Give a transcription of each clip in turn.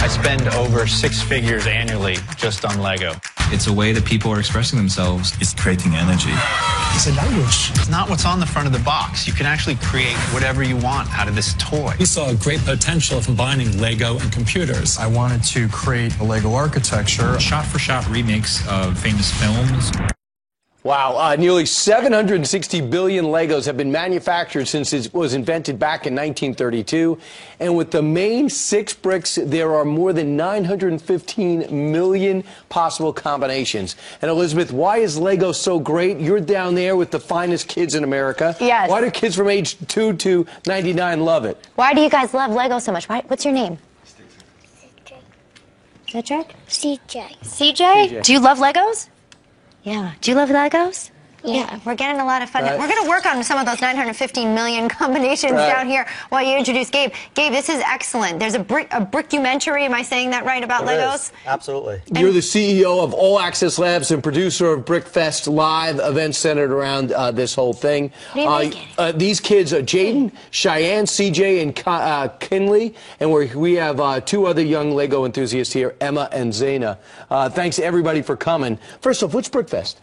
I spend over 6 figures annually just on Lego. It's a way that people are expressing themselves. It's creating energy. It's a language. It's not what's on the front of the box. You can actually create whatever you want out of this toy. We saw a great potential of combining Lego and computers. I wanted to create a Lego architecture. Shot-for-shot remakes of famous films. Wow, nearly 760 billion Legos have been manufactured since it was invented back in 1932. And with the main 6 bricks, there are more than 915 million possible combinations. And Elizabeth, why is Lego so great? You're down there with the finest kids in America. Yes. Why do kids from age 2 to 99 love it? Why do you guys love Lego so much? What's your name? Cedric. CJ. CJ? Do you love Legos? Yeah. Do you love Legos? Yeah. We're getting a lot of fun. Right. We're going to work on some of those 915 million combinations down here while you introduce Gabe. Gabe, this is excellent. There's a brickumentary, am I saying that right, about Legos? Absolutely. You're the CEO of All Access Labs and producer of BrickFest Live, events centered around this whole thing. What are you making? These kids are Jaden, Cheyenne, CJ, and Kinley, and we have 2 other young Lego enthusiasts here, Emma and Zaina. Thanks to everybody for coming. First off, what's BrickFest?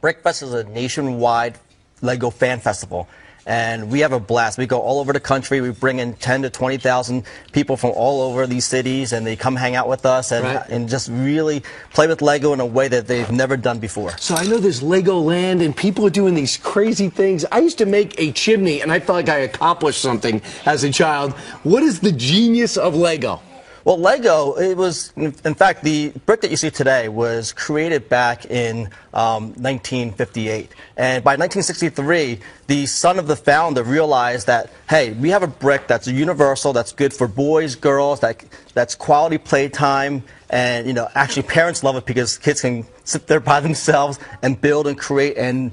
BrickFest is a nationwide Lego fan festival, and we have a blast. We go all over the country. We bring in 10 to 20,000 people from all over these cities, and they come hang out with us and just really play with Lego in a way that they've never done before. So I know there's Lego Land, and people are doing these crazy things. I used to make a chimney, and I felt like I accomplished something as a child. What is the genius of Lego? Well, Lego, it was, in fact, the brick that you see today was created back in 1958. And by 1963, the son of the founder realized that, hey, we have a brick that's universal, that's good for boys, girls, that's quality playtime. And, you know, actually parents love it because kids can sit there by themselves and build and create and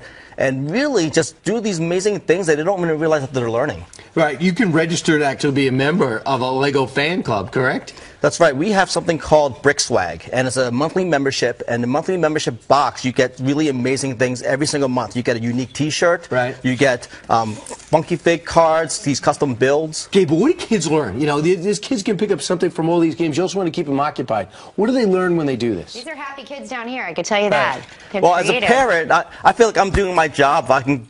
really just do these amazing things that they don't even realize that they're learning. Right. You can register to actually be a member of a Lego fan club, correct? That's right. We have something called Brick Swag, and it's a monthly membership. And the monthly membership box, you get really amazing things every single month. You get a unique T-shirt. Right. You get Funky Fig cards, these custom builds. Okay, but what do kids learn? You know, these kids can pick up something from all these games. You also want to keep them occupied. What do they learn when they do this? These are happy kids down here, I can tell you that. They're Well, creative. as a parent, I feel like I'm doing my job. I can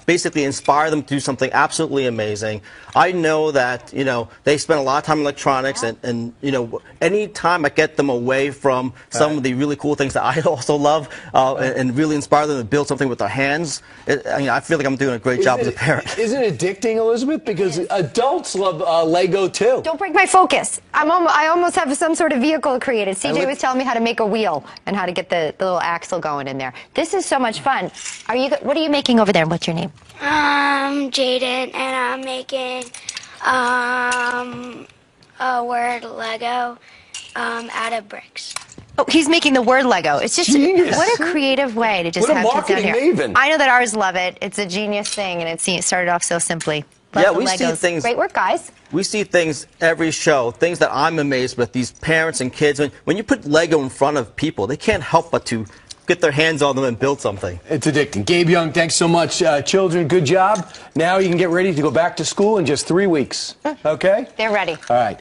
basically inspire them to do something absolutely amazing. I know that, you know, they spend a lot of time in electronics, and you know, any time I get them away from some of the really cool things that I also love and really inspire them to build something with their hands, I feel like I'm doing a great job as a parent. Isn't it addicting, Elizabeth? Because adults love Lego, too. Don't break my focus. I almost have some sort of vehicle created. CJ was telling me how to make a wheel and how to get the little axle going in there. This is so much fun. What are you making over there, and what's your name? Jaden, and I'm making a word Lego out of bricks. Oh, he's making the word Lego. It's just Genius. What a creative way to just What a have kids down marketing here. maven. I know that ours love it. It's a genius thing, and it started off so simply. Love Yeah, the we see Legos. things. Great work, guys. We see things every show, things that I'm amazed with. These parents and kids, when you put Lego in front of people, they can't help but to get their hands on them and build something. It's addicting. Gabe Young, thanks so much. Children, good job. Now you can get ready to go back to school in just 3 weeks. Okay? They're ready. All right.